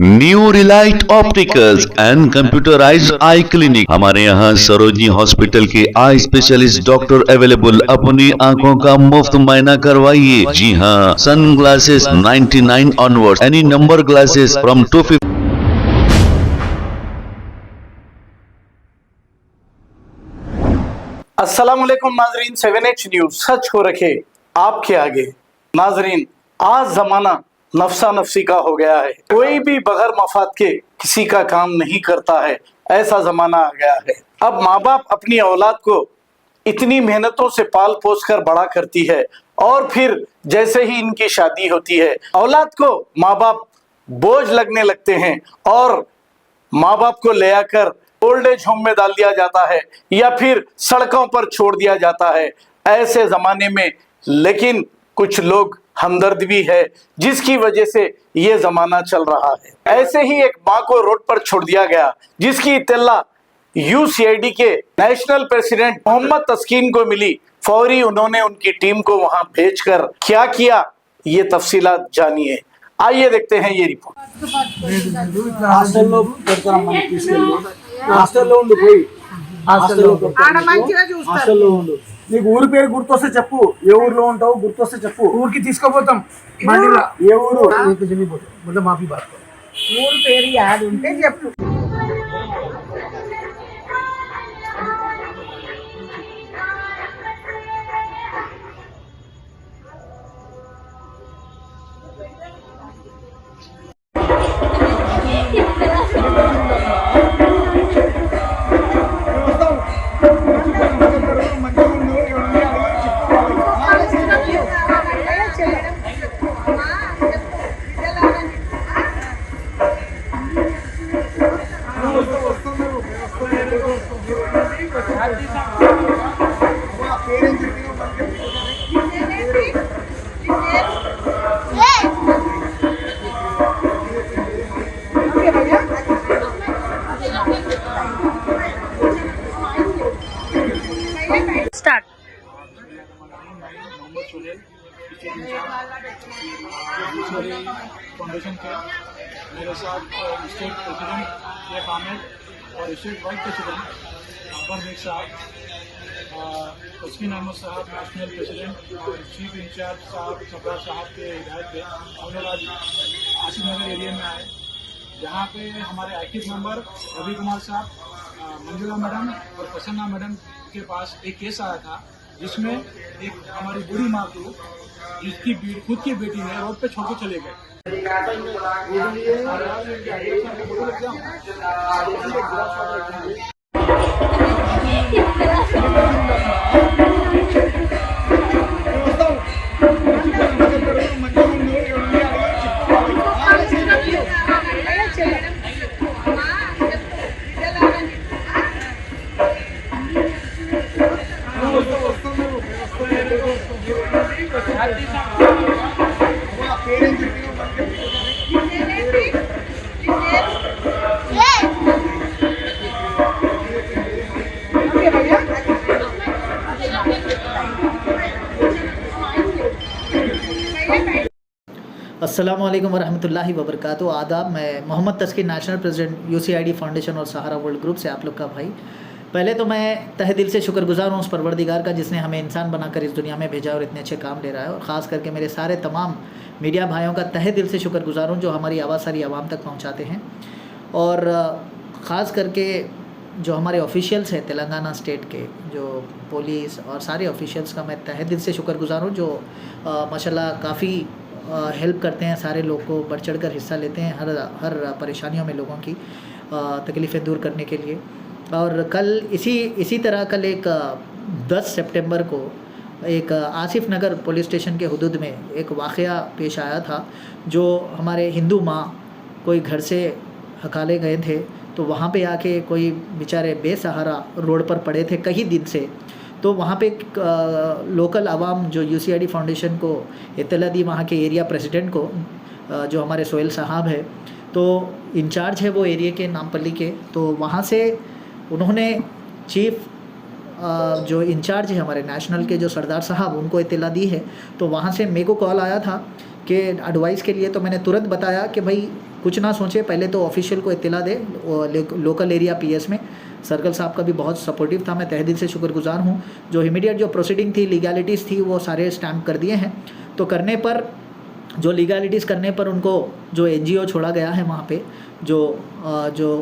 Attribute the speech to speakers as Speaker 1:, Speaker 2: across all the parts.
Speaker 1: New Relight opticals and computerised eye clinic. हमारे यहाँ Sarojini hospital के आई स्पेशलिस्ट डॉक्टर अवेलेबल। अपनी आंखों का मुफ्त मुआयना करवाइए। जी हाँ, sun glasses 99 onward, any number glasses from 250।
Speaker 2: अस्सलाम वालेकुम नाजरीन, 7H न्यूज सच को रखे आपके आगे। नाजरीन, आज जमाना नफसा नफसी का हो गया है। कोई भी बगैर मफाद के किसी का काम नहीं करता है, ऐसा जमाना आ गया है। अब माँ बाप अपनी औलाद को इतनी मेहनतों से पाल पोस कर बड़ा करती है और फिर जैसे ही इनकी शादी होती है, औलाद को माँ बाप बोझ लगने लगते हैं और माँ बाप को ले आकर ओल्ड एज होम में डाल दिया जाता है या फिर सड़कों पर छोड़ दिया जाता है। ऐसे जमाने में लेकिन कुछ लोग हमदर्द भी है, जिसकी वजह से ये जमाना चल रहा है। ऐसे ही एक माँ को रोड पर छोड़ दिया गया, जिसकी इत्तला UCID के नेशनल प्रेसिडेंट मोहम्मद तस्कीन को मिली। फौरी उन्होंने उनकी टीम को वहां भेजकर क्या किया, ये तफसीलात जानिए। आइए देखते हैं ये रिपोर्ट।
Speaker 3: హాస్టల్లో పెడతాం మనం తీసుకెళ్ళి హాస్టల్లో ఉండు పోయి హాస్టల్లో హాస్టల్లో ఉండు నీకు ఊరి పేరు గుర్తొస్తే చెప్పు ఏ ఊర్లో ఉంటావు గుర్తొస్తే చెప్పు ఊరికి తీసుకుపోతాం బండిలో ఏ ఊరు मतलब माफी बात
Speaker 4: ఊరు పేరు యాడ్ ఉంటే చెప్పు
Speaker 5: स्टार्ट।
Speaker 3: फाउंडेशन के मेरे साथ स्टेट प्रेसिडेंट शेख आमिर और state vice president Akbar Beg साहब, तस्कीन अहमद साहब नेशनल प्रेसिडेंट और चीफ इंचार्ज साहब सरदार साहब के हिदायत पे हम लोग आज आसिफ नगर एरिया में आए, जहाँ पे हमारे एक्टिव मेंबर रवि कुमार साहब, मंजुला मैडम और प्रसन्ना मैडम के पास एक केस आया था, जिसमें एक हमारी बूढ़ी माँ को जिसकी खुद की बेटी ने रोड पे छोड़ के चले गए।
Speaker 6: अस्सलाम वालेकुम वरहमतुल्लाहि वबरकातुहू। आदाब, मैं मोहम्मद तस्कीन नेशनल प्रेसिडेंट UCID फाउंडेशन और सहारा वर्ल्ड ग्रुप से आप लोग का भाई। पहले तो मैं तहे दिल से शुक्रगुजार हूँ उस परवरदिगार का जिसने हमें इंसान बनाकर इस दुनिया में भेजा और इतने अच्छे काम ले रहा है, और ख़ास करके मेरे सारे तमाम मीडिया भाइयों का तहे दिल से शुक्रगुजार हूँ जो हमारी आवाज़ सारी आवाम तक पहुँचाते हैं। और ख़ास करके जो हमारे ऑफिशियल्स हैं तेलंगाना स्टेट के, जो पुलिस और सारे ऑफिशियल्स का मैं तहे दिल से शुक्रगुजार हूँ, जो माशाल्लाह काफ़ी हेल्प करते हैं, सारे लोग को बढ़ चढ़ कर हिस्सा लेते हैं हर परेशानियों में लोगों की तकलीफ़ें दूर करने के लिए। और कल इसी तरह कल एक 10 सितंबर को एक आसिफ नगर पुलिस स्टेशन के हुदूद में एक वाक़या पेश आया था, जो हमारे हिंदू माँ कोई घर से हकाले गए थे, तो वहाँ पे आके कोई बेचारे बेसहारा रोड पर पड़े थे कई दिन से। तो वहाँ पे लोकल आवाम जो UCID फाउंडेशन को इत्तला दी, वहाँ के एरिया प्रेसिडेंट को जो हमारे सोहेल साहब है, तो इंचार्ज है वो एरिया के नामपल्ली के, तो वहाँ से उन्होंने चीफ जो इंचार्ज है हमारे नेशनल के जो सरदार साहब, उनको इत्तला दी है। तो वहाँ से मेरे को कॉल आया था कि एडवाइस के लिए, तो मैंने तुरंत बताया कि भाई कुछ ना सोचे, पहले तो ऑफिशियल को इत्तला दे, लोकल एरिया पीएस में सर्कल साहब का भी बहुत सपोर्टिव था, मैं तहे दिल से शुक्रगुजार हूँ। जो इमीडिएट जो प्रोसीडिंग थी, लीगैलिटीज़ थी, वो सारे स्टैम्प कर दिए हैं। तो करने पर जो लीगैलिटीज़ करने पर उनको जो एनजीओ छोड़ा गया है वहाँ पे, जो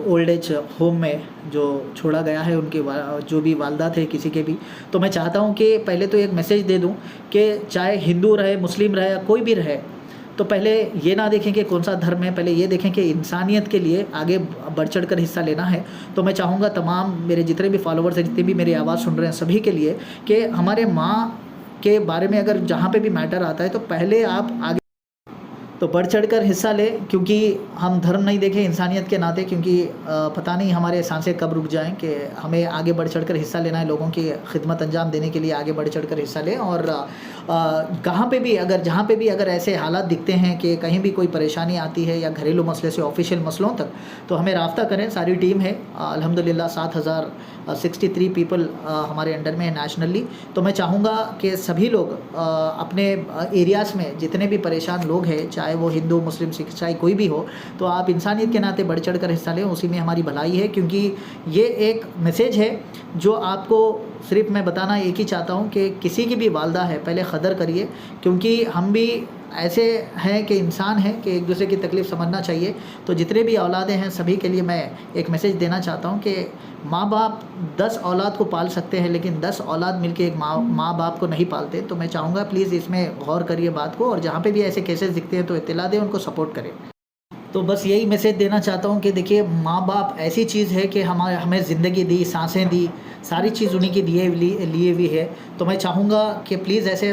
Speaker 6: ओल्ड एज होम में जो छोड़ा गया है, उनके जो भी वालदा थे किसी के भी, तो मैं चाहता हूँ कि पहले तो एक मैसेज दे दूँ कि चाहे हिंदू रहे, मुस्लिम रहे या कोई भी रहे, तो पहले ये ना देखें कि कौन सा धर्म है, पहले ये देखें कि इंसानियत के लिए आगे बढ़ चढ़ कर हिस्सा लेना है। तो मैं चाहूँगा तमाम मेरे जितने भी फॉलोवर्स हैं, जितने भी मेरी आवाज़ सुन रहे हैं, सभी के लिए कि हमारे माँ के बारे में अगर जहाँ पे भी मैटर आता है तो पहले आप आगे तो बढ़ चढ़ कर हिस्सा ले, क्योंकि हम धर्म नहीं देखें इंसानियत के नाते, क्योंकि पता नहीं हमारे सांसें कब रुक जाएं कि हमें आगे बढ़ चढ़ कर हिस्सा लेना है, लोगों की खिदमत अंजाम देने के लिए आगे बढ़ चढ़ कर हिस्सा लें। और कहाँ पे भी अगर जहाँ पे भी अगर ऐसे हालात दिखते हैं कि कहीं भी कोई परेशानी आती है या घरेलू मसले से ऑफिशियल मसलों तक, तो हमें राब्ता करें। सारी टीम है अल्हम्दुलिल्लाह, 7063 पीपल हमारे अंडर में है नेशनली। तो मैं चाहूँगा कि सभी लोग अपने एरियाज़ में जितने भी परेशान लोग हैं, चाहे वो हिंदू, मुस्लिम, सिख, ईसाई कोई भी हो, तो आप इंसानियत के नाते बढ़ चढ़ कर हिस्सा लें, उसी में हमारी भलाई है। क्योंकि ये एक मैसेज है जो आपको सिर्फ मैं बताना एक ही चाहता हूँ कि किसी की भी वालदा है, पहले क़दर करिए, क्योंकि हम भी ऐसे हैं कि इंसान हैं कि एक दूसरे की तकलीफ़ समझना चाहिए। तो जितने भी औलादें हैं सभी के लिए मैं एक मैसेज देना चाहता हूँ कि माँ बाप 10 औलाद को पाल सकते हैं, लेकिन 10 औलाद मिलके एक माँ बाप को नहीं पालते। तो मैं चाहूँगा प्लीज़ इसमें गौर करिए बात को, और जहाँ पे भी ऐसे केसेस दिखते हैं तो इत्तला दें, उनको सपोर्ट करें। तो बस यही मैसेज देना चाहता हूँ कि देखिए, माँ बाप ऐसी चीज़ है कि हमें ज़िंदगी दी, सांसें दी, सारी चीज़ उन्हीं की लिए हुई है। तो मैं चाहूँगा कि प्लीज़ ऐसे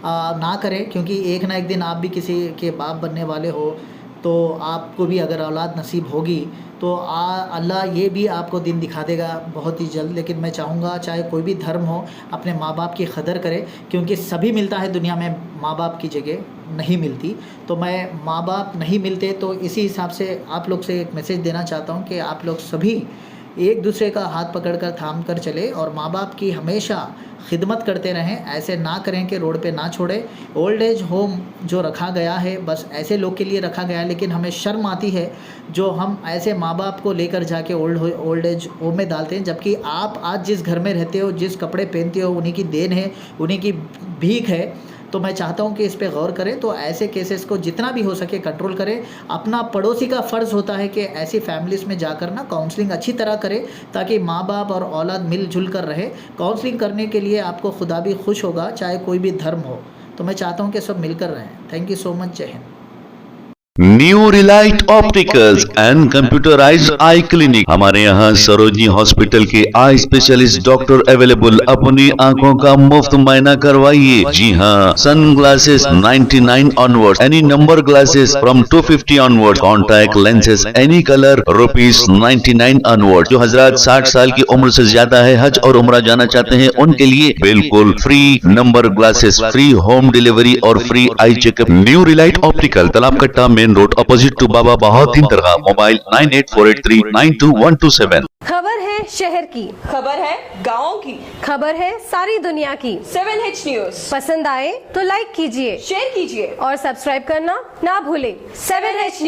Speaker 6: ना करें, क्योंकि एक ना एक दिन आप भी किसी के बाप बनने वाले हो। तो आपको भी अगर औलाद नसीब होगी तो अल्लाह ये भी आपको दिन दिखा देगा बहुत ही जल्द। लेकिन मैं चाहूँगा चाहे कोई भी धर्म हो, अपने माँ बाप की क़दर करें, क्योंकि सभी मिलता है दुनिया में, माँ बाप की जगह नहीं मिलती। तो मैं माँ बाप नहीं मिलते, तो इसी हिसाब से आप लोग से एक मैसेज देना चाहता हूँ कि आप लोग सभी एक दूसरे का हाथ पकड़कर थाम कर चले और माँ बाप की हमेशा खिदमत करते रहें। ऐसे ना करें कि रोड पे ना छोड़े। ओल्ड एज होम जो रखा गया है बस ऐसे लोग के लिए रखा गया है, लेकिन हमें शर्म आती है जो हम ऐसे माँ बाप को लेकर जाके ओल्ड एज होम में डालते हैं, जबकि आप आज जिस घर में रहते हो, जिस कपड़े पहनते हो, उन्हीं की देन है, उन्हीं की भीख है। तो मैं चाहता हूं कि इस पे गौर करें। तो ऐसे केसेस को जितना भी हो सके कंट्रोल करें। अपना पड़ोसी का फ़र्ज़ होता है कि ऐसी फैमिलीज़ में जाकर ना काउंसलिंग अच्छी तरह करें, ताकि माँ बाप और औलाद मिलजुल कर रहे। काउंसलिंग करने के लिए आपको खुदा भी खुश होगा, चाहे कोई भी धर्म हो। तो मैं चाहता हूं कि सब मिलकर रहें। Thank you so much. जय हिंद।
Speaker 1: New Relight opticals and computerised eye clinic. हमारे यहाँ सरोजनी हॉस्पिटल के आई स्पेशलिस्ट डॉक्टर अवेलेबल। अपनी आंखों का मुफ्त मायना करवाइए। जी हाँ, sun glasses 99 onward, any number glasses from 250 onward, contact lenses any colour ₹99 onward. जो हजरात 60 साल की उम्र से ज्यादा है, हज और उम्रा जाना चाहते हैं, उनके लिए बिल्कुल free number glasses, free home delivery और free eye checkup. New Relight optical, Talab Katta, main road, opposite to Baba Bahauddin Dargah. Mobile 9848392127।
Speaker 5: खबर है शहर की,
Speaker 7: खबर है गाँव की,
Speaker 5: खबर है सारी दुनिया की।
Speaker 7: 7H न्यूज
Speaker 5: पसंद आए तो लाइक कीजिए,
Speaker 7: शेयर कीजिए
Speaker 5: और सब्सक्राइब करना ना भूलें।
Speaker 7: 7H news.